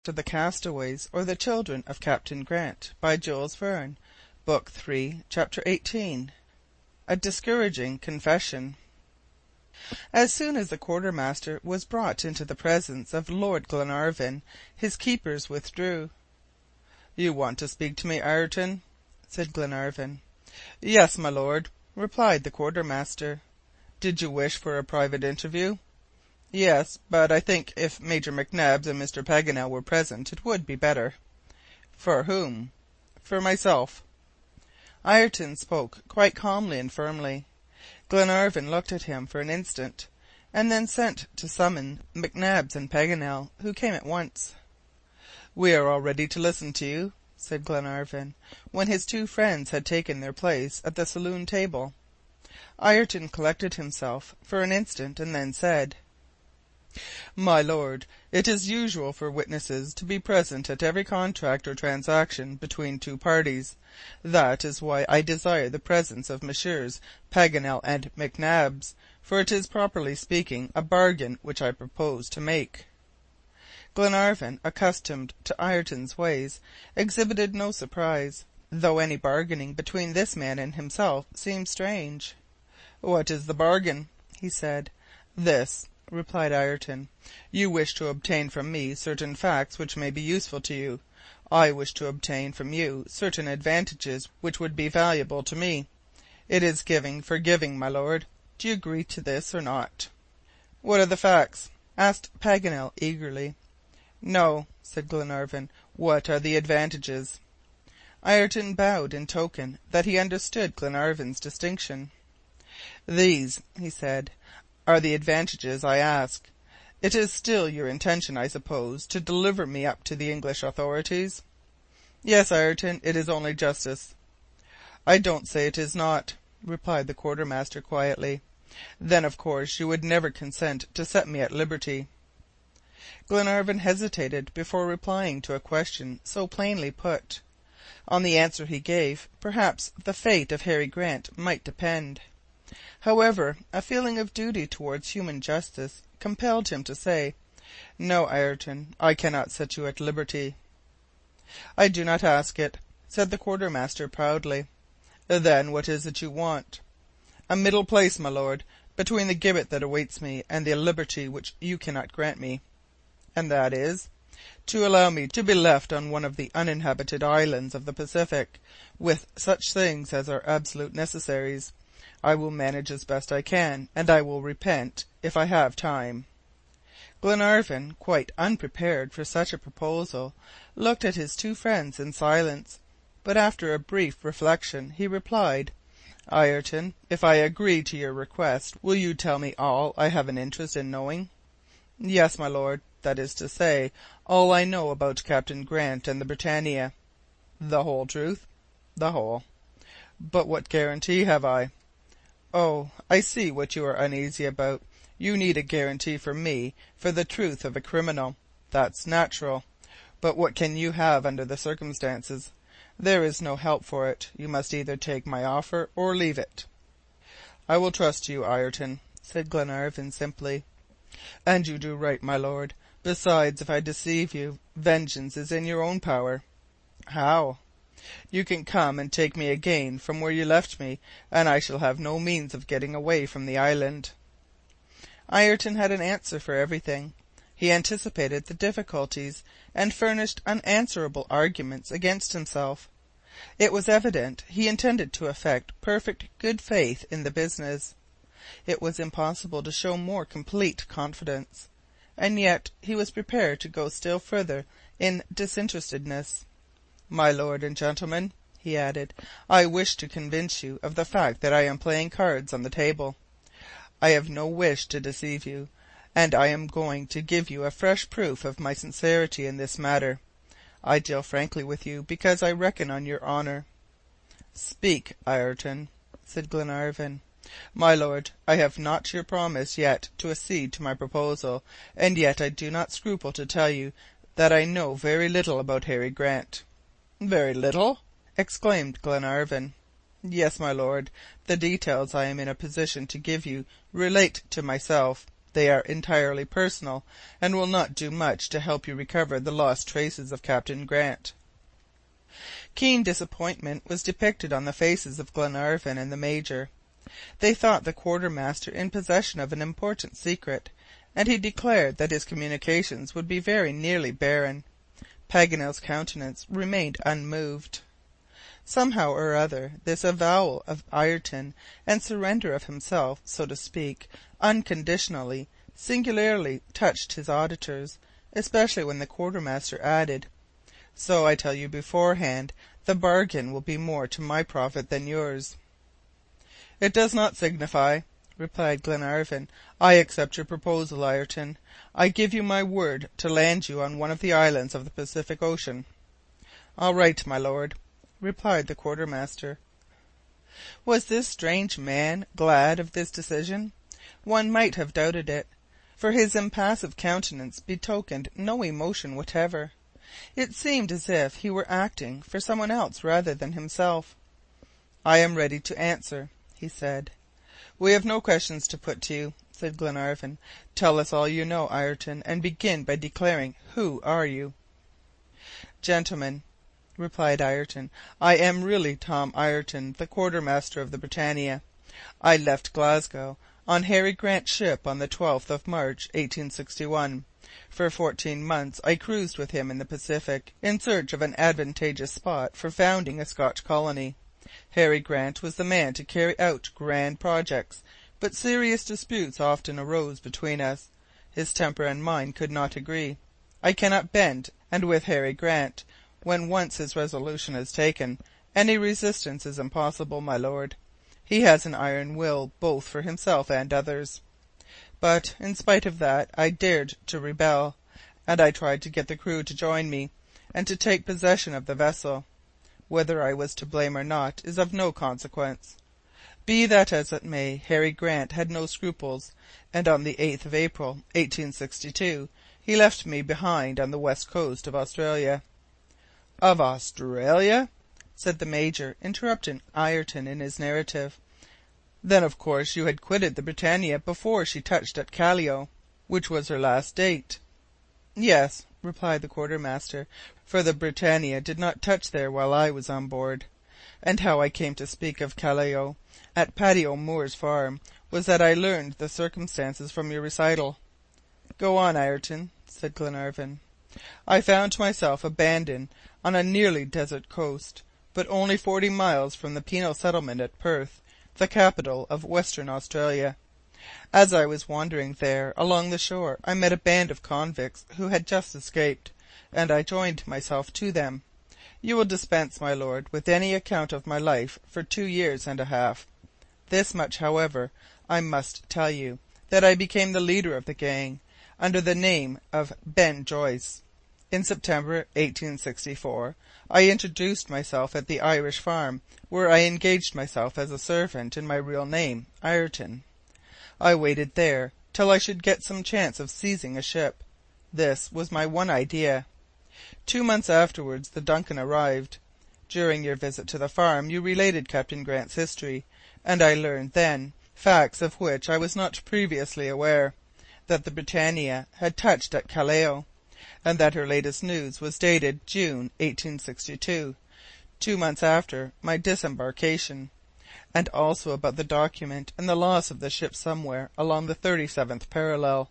to the Castaways, or the Children of Captain Grant, by Jules Verne, Book 3, Chapter 18. A Discouraging Confession. As soon as the quartermaster was brought into the presence of Lord Glenarvan, his keepers withdrew. "You want to speak to me, Ayrton?" said Glenarvan. "Yes, my lord," replied the quartermaster. "Did you wish for a private interview?" "Yes, but I think if Major McNabbs and Mr. Paganel were present it would be better." "For whom?" "For myself." Ayrton spoke quite calmly and firmly. Glenarvan looked at him for an instant, and then sent to summon McNabbs and Paganel, who came at once. "We are all ready to listen to you," said Glenarvan, when his two friends had taken their place at the saloon table. Ayrton collected himself for an instant, and then said, "My lord, it is usual for witnesses to be present at every contract or transaction between two parties. That is why I desire the presence of Messrs. Paganel and McNabbs, for it is, properly speaking, a bargain which I propose to make." Glenarvan, accustomed to Ayrton's ways, exhibited no surprise, though any bargaining between this man and himself seemed strange. "What is the bargain?" he said. "This," replied Ayrton. "You wish to obtain from me certain facts which may be useful to you. I wish to obtain from you certain advantages which would be valuable to me. It is giving for giving, my lord. Do you agree to this or not?" "What are the facts?" asked Paganel eagerly. "No," said Glenarvan. "What are the advantages?" Ayrton bowed in token that he understood Glenarvan's distinction. "These," he said, "are the advantages I ask. It is still your intention, I suppose, to deliver me up to the English authorities?" "Yes, Ayrton, it is only justice." "I don't say it is not," replied the quartermaster quietly. "Then of course you would never consent to set me at liberty." Glenarvan hesitated before replying to a question so plainly put. On the answer he gave, perhaps the fate of Harry Grant might depend. However, a feeling of duty towards human justice compelled him to say, "No, Ayrton, I cannot set you at liberty." "I do not ask it," said the quartermaster proudly. "Then what is it you want?" "A middle place, my lord, between the gibbet that awaits me and the liberty which you cannot grant me." "And that is?" "To allow me to be left on one of the uninhabited islands of the Pacific, with such things as are absolute necessaries. I will manage as best I can, and I will repent if I have time." Glenarvan, quite unprepared for such a proposal, looked at his two friends in silence, but after a brief reflection he replied, "Ayrton, if I agree to your request, will you tell me all I have an interest in knowing?" "Yes, my lord, that is to say, all I know about Captain Grant and the Britannia." "The whole truth?" "The whole." "But what guarantee have I?" "Oh, I see what you are uneasy about. You need a guarantee from me for the truth of a criminal. That's natural. But what can you have under the circumstances? There is no help for it. You must either take my offer or leave it." "I will trust you, Ayrton," said Glenarvan simply. "And you do right, my lord. Besides, if I deceive you, vengeance is in your own power." "How?" "You can come and take me again from where you left me, and I shall have no means of getting away from the island." Ayrton had an answer for everything. He anticipated the difficulties, and furnished unanswerable arguments against himself. It was evident he intended to affect perfect good faith in the business. It was impossible to show more complete confidence, and yet he was prepared to go still further in disinterestedness. "My lord and gentlemen," he added, "I wish to convince you of the fact that I am playing cards on the table. I have no wish to deceive you, and I am going to give you a fresh proof of my sincerity in this matter. I deal frankly with you because I reckon on your honour." "Speak, Ayrton," said Glenarvan. "My lord, I have not your promise yet to accede to my proposal, and yet I do not scruple to tell you that I know very little about Harry Grant." "Very little!" exclaimed Glenarvan. "Yes, my lord. The details I am in a position to give you relate to myself. They are entirely personal, and will not do much to help you recover the lost traces of Captain Grant." Keen disappointment was depicted on the faces of Glenarvan and the Major. They thought the quartermaster in possession of an important secret, and he declared that his communications would be very nearly barren. Paganel's countenance remained unmoved. Somehow or other, this avowal of Ayrton, and surrender of himself, so to speak, unconditionally, singularly touched his auditors, especially when the quartermaster added, "So I tell you beforehand, the bargain will be more to my profit than yours." "It does not signify," replied Glenarvan. "I accept your proposal, Ayrton. I give you my word to land you on one of the islands of the Pacific Ocean." "All right, my lord," replied the quartermaster. Was this strange man glad of this decision? One might have doubted it, for his impassive countenance betokened no emotion whatever. It seemed as if he were acting for someone else rather than himself. "I am ready to answer," he said. "We have no questions to put to you," said Glenarvan. "Tell us all you know, Ayrton, and begin by declaring who are you." "Gentlemen," replied Ayrton, "I am really Tom Ayrton, the quartermaster of the Britannia. I left Glasgow on Harry Grant's ship on the 12th of March, 1861. For 14 months I cruised with him in the Pacific, in search of an advantageous spot for founding a Scotch colony. Harry Grant was the man to carry out grand projects, but serious disputes often arose between us. His temper and mine could not agree. I cannot bend, and with Harry Grant, when once his resolution is taken, any resistance is impossible, my lord. He has an iron will both for himself and others. But, in spite of that, I dared to rebel, and I tried to get the crew to join me, and to take possession of the vessel. Whether I was to blame or not is of no consequence. Be that as it may, Harry Grant had no scruples, and on the 8th of April, 1862, he left me behind on the west coast of Australia." "Of Australia?" said the Major, interrupting Ayrton in his narrative. "Then of course you had quitted the Britannia before she touched at Callao, which was her last date." "Yes," replied the quartermaster, "for the Britannia did not touch there while I was on board. And how I came to speak of Callao at Paddy O'Moore's farm was that I learned the circumstances from your recital." "Go on, Ayrton," said Glenarvan. "I found myself abandoned on a nearly desert coast, but only 40 miles from the penal settlement at Perth, the capital of Western Australia. As I was wandering there along the shore, I met a band of convicts who had just escaped, and I joined myself to them. You will dispense, my lord, with any account of my life for 2 years and a half. This much, however, I must tell you, that I became the leader of the gang, under the name of Ben Joyce. In September 1864, I introduced myself at the Irish farm, where I engaged myself as a servant in my real name, Ayrton. I waited there till I should get some chance of seizing a ship. This was my one idea. 2 months afterwards the Duncan arrived. During your visit to the farm you related Captain Grant's history, and I learned then, facts of which I was not previously aware, that the Britannia had touched at Callao, and that her latest news was dated June 1862, 2 months after my disembarkation, and also about the document and the loss of the ship somewhere along the 37th parallel,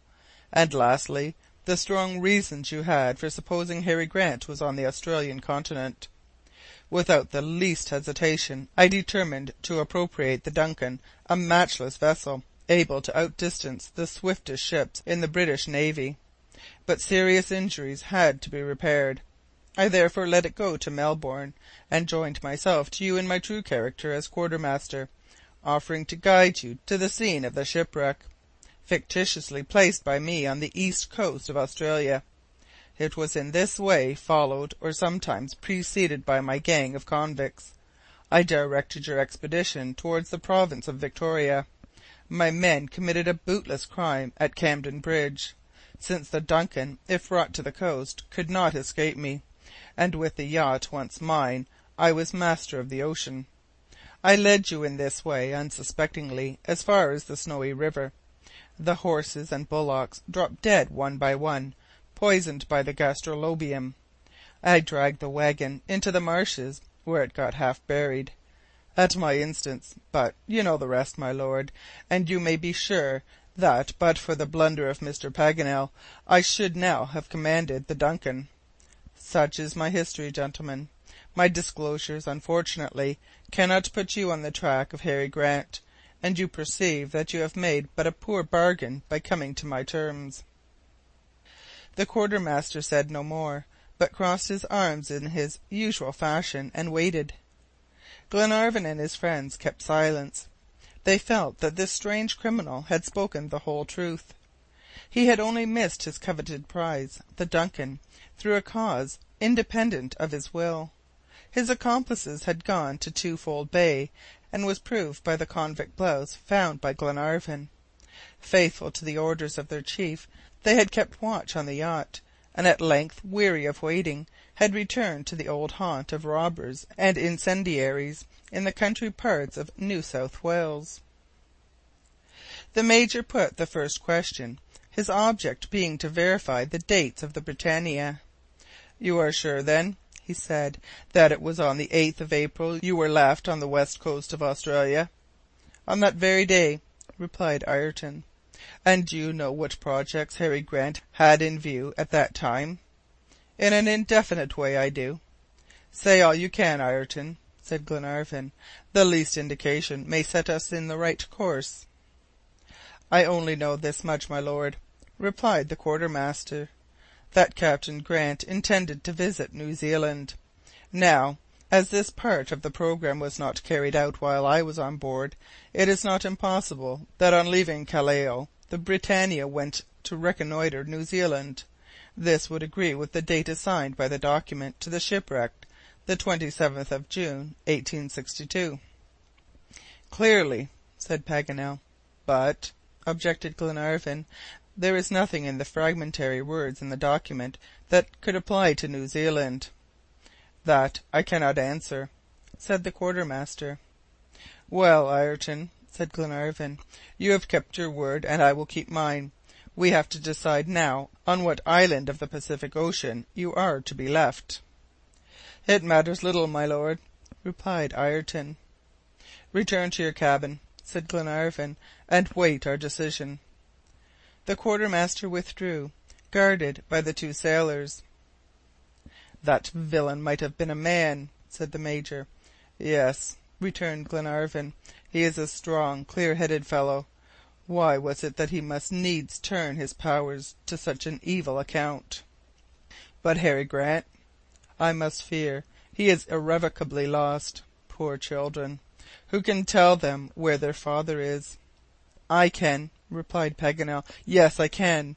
and lastly, the strong reasons you had for supposing Harry Grant was on the Australian continent. Without the least hesitation, I determined to appropriate the Duncan, a matchless vessel, able to outdistance the swiftest ships in the British Navy. But serious injuries had to be repaired. I therefore let it go to Melbourne, and joined myself to you in my true character as quartermaster, offering to guide you to the scene of the shipwreck, fictitiously placed by me on the east coast of Australia. It was in this way, followed or sometimes preceded by my gang of convicts. I directed your expedition towards the province of Victoria. My men committed a bootless crime at Camden Bridge, since the Duncan, if brought to the coast, could not escape me, and with the yacht once mine, I was master of the ocean. I led you in this way, unsuspectingly, as far as the Snowy River. The horses and bullocks dropped dead one by one, poisoned by the gastrolobium. I dragged the wagon into the marshes, where it got half buried, at my instance, but you know the rest, my lord, and you may be sure that but for the blunder of Mr. Paganel, I should now have commanded the Duncan. Such is my history, gentlemen. My disclosures, unfortunately, cannot put you on the track of Harry Grant, and you perceive that you have made but a poor bargain by coming to my terms." The quartermaster said no more, but crossed his arms in his usual fashion and waited. Glenarvan and his friends kept silence. They felt that this strange criminal had spoken the whole truth. He had only missed his coveted prize, the Duncan, through a cause independent of his will. His accomplices had gone to Twofold Bay, and was proved by the convict blouse found by Glenarvan. Faithful to the orders of their chief, they had kept watch on the yacht, and at length, weary of waiting, had returned to the old haunt of robbers and incendiaries in the country parts of New South Wales. The Major put the first question, his object being to verify the dates of the Britannia. "You are sure, then," he said, "that it was on the 8th of April you were left on the west coast of Australia?" "On that very day," replied Ayrton. "And do you know what projects Harry Grant had in view at that time?" "In an indefinite way, I do." "Say all you can, Ayrton," said Glenarvan. "The least indication may set us in the right course." "I only know this much, my lord," replied the quartermaster, "that Captain Grant intended to visit New Zealand. Now, as this part of the programme was not carried out while I was on board, it is not impossible that on leaving Callao the Britannia went to reconnoitre New Zealand. This would agree with the date assigned by the document to the shipwreck, the 27th of June, 1862. "Clearly," said Paganel. "But," objected Glenarvan, "there is nothing in the fragmentary words in the document that could apply to New Zealand." "That I cannot answer," said the quartermaster. "Well, Ayrton," said Glenarvan, "you have kept your word, and I will keep mine. We have to decide now on what island of the Pacific Ocean you are to be left." "It matters little, my lord," replied Ayrton. "Return to your cabin," said Glenarvan, "and wait our decision." The quartermaster withdrew, guarded by the two sailors. "That villain might have been a man," said the Major. "Yes," returned Glenarvan, "he is a strong, clear-headed fellow. Why was it that he must needs turn his powers to such an evil account? But Harry Grant? I must fear he is irrevocably lost. Poor children! Who can tell them where their father is?" "I can," replied Paganel. "Yes, I can."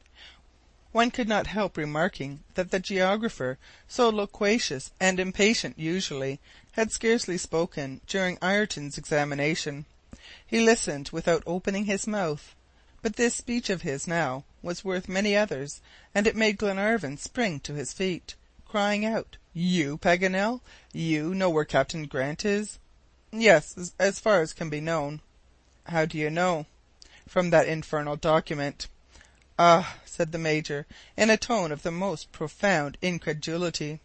One could not help remarking that the geographer, so loquacious and impatient usually, had scarcely spoken during Ayrton's examination. He listened without opening his mouth, but this speech of his now was worth many others, and it made Glenarvan spring to his feet, crying out, "You, Paganel? You know where Captain Grant is?" "Yes, as far as can be known." "How do you know?" "From that infernal document." "Ah!" said the Major, in a tone of the most profound incredulity.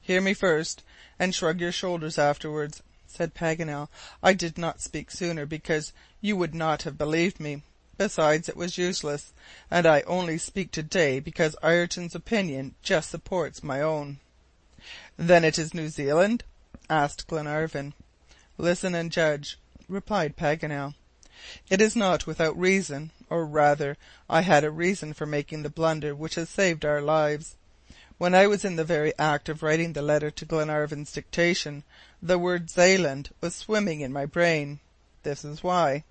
"Hear me first, and shrug your shoulders afterwards," said Paganel. "I did not speak sooner because you would not have believed me. Besides, it was useless, and I only speak to-day because Ayrton's opinion just supports my own." "Then it is New Zealand?" asked Glenarvan. "Listen and judge," replied Paganel. "It is not without reason, or rather, I had a reason for making the blunder which has saved our lives. When I was in the very act of writing the letter to Glenarvan's dictation, the word Zealand was swimming in my brain. This is why.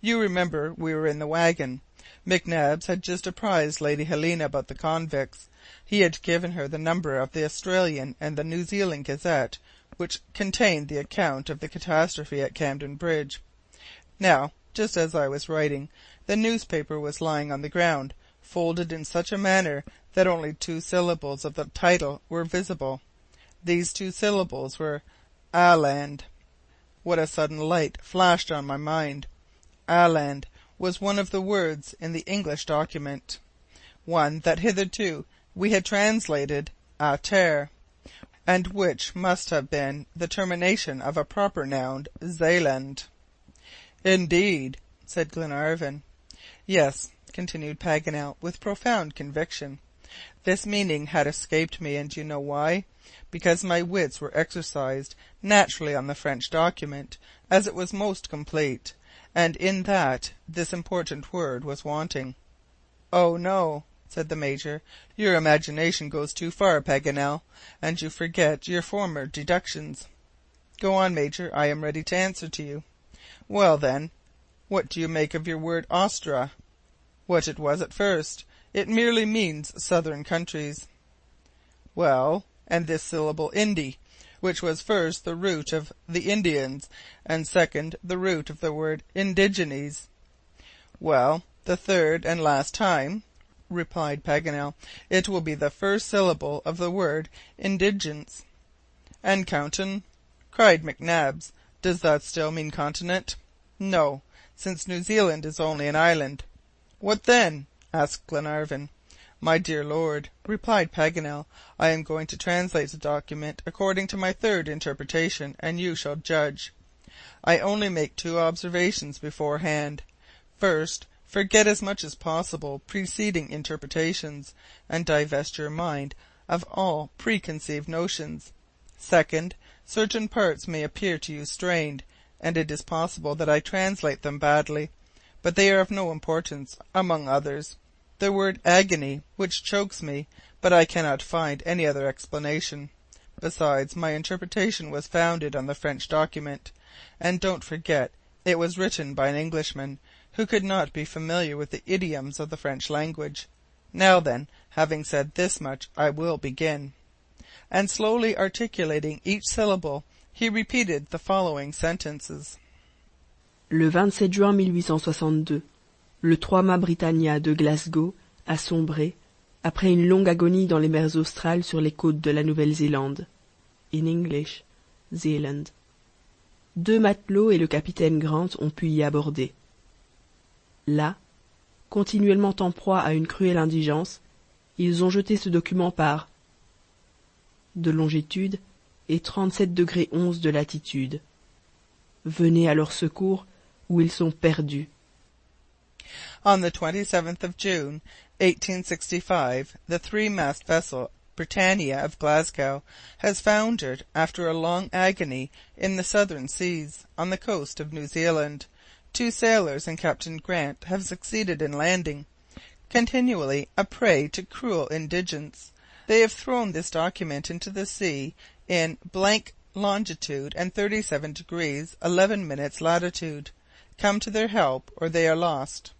You remember we were in the wagon. McNabbs had just apprised Lady Helena about the convicts. He had given her the number of the Australian and the New Zealand Gazette, which contained the account of the catastrophe at Camden Bridge. Now, just as I was writing, the newspaper was lying on the ground, folded in such a manner that only 2 syllables of the title were visible. These 2 syllables were Aland. What a sudden light flashed on my mind! Aland! was one of the words in the English document, one that hitherto we had translated à terre, and which must have been the termination of a proper noun, Zeeland. "Indeed," said Glenarvan. "Yes," continued Paganel, with profound conviction. "This meaning had escaped me, and you know why? Because my wits were exercised naturally on the French document, as it was most complete, and in that this important word was wanting." "Oh, no," said the Major, "your imagination goes too far, Paganel, and you forget your former deductions." "Go on, Major, I am ready to answer to you." "Well, then, what do you make of your word Austra?" "What it was at first. It merely means southern countries." "Well, and this syllable Indi, which was first the root of the Indians, and second the root of the word indigenes?" "Well, the third and last time," replied Paganel, "it will be the first syllable of the word indigence." "And Countin?" cried McNabbs. "Does that still mean continent?" "No, since New Zealand is only an island." "What then?" asked Glenarvan. "My dear Lord," replied Paganel, "I am going to translate the document according to my third interpretation, and you shall judge. I only make two observations beforehand. First, forget as much as possible preceding interpretations, and divest your mind of all preconceived notions. Second, certain parts may appear to you strained, and it is possible that I translate them badly, but they are of no importance. Among others, the word agony, which chokes me, but I cannot find any other explanation. Besides, my interpretation was founded on the French document, and don't forget it was written by an Englishman, who could not be familiar with the idioms of the French language. Now then, having said this much, I will begin." And slowly articulating each syllable, he repeated the following sentences. Le 27 juin 1862, le 3 mât Britannia de Glasgow a sombré après une longue agonie dans les mers australes sur les côtes de la Nouvelle-Zélande. In English, Zealand. 2 matelots et le capitaine Grant ont pu y aborder. Là, continuellement en proie à une cruelle indigence, ils ont jeté ce document par de longitude et 37° 11' de latitude. Venez à leur secours, ou ils sont perdus. On the 27th of June, 1865, the three-mast vessel Britannia of Glasgow has foundered after a long agony in the southern seas, on the coast of New Zealand. 2 sailors and Captain Grant have succeeded in landing, continually a prey to cruel indigence. They have thrown this document into the sea in blank longitude and 37° 11' latitude. Come to their help, or they are lost."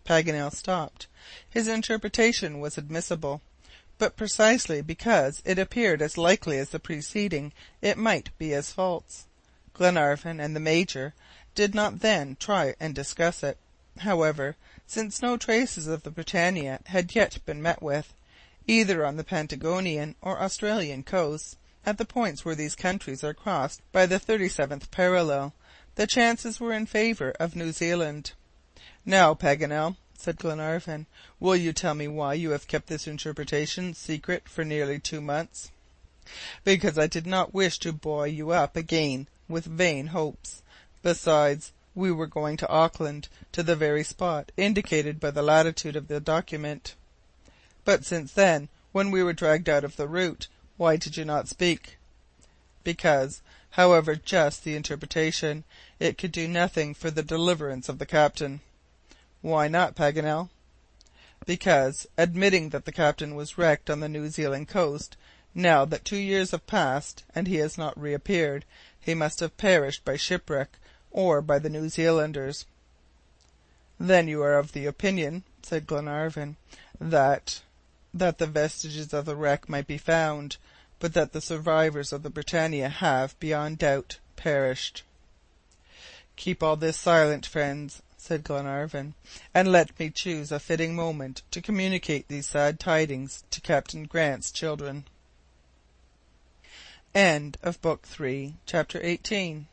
Paganel stopped. His interpretation was admissible, but precisely because it appeared as likely as the preceding, it might be as false. Glenarvan and the Major did not then try and discuss it. However, since no traces of the Britannia had yet been met with, either on the Patagonian or Australian coasts, at the points where these countries are crossed by the 37th parallel, the chances were in favour of New Zealand. "Now, Paganel," said Glenarvan, "will you tell me why you have kept this interpretation secret for nearly 2 months?" "Because I did not wish to buoy you up again with vain hopes. Besides, we were going to Auckland, to the very spot indicated by the latitude of the document." "But since then, when we were dragged out of the route, why did you not speak?" "Because, however just the interpretation, it could do nothing for the deliverance of the captain." "Why not, Paganel?" "Because, admitting that the captain was wrecked on the New Zealand coast, now that 2 years have passed, and he has not reappeared, he must have perished by shipwreck or by the New Zealanders." "Then you are of the opinion," said Glenarvan, that the vestiges of the wreck might be found, but that the survivors of the Britannia have, beyond doubt, perished." "Keep all this silent, friends," said Glenarvan, "and let me choose a fitting moment to communicate these sad tidings to Captain Grant's children." End of Book 3, Chapter 18.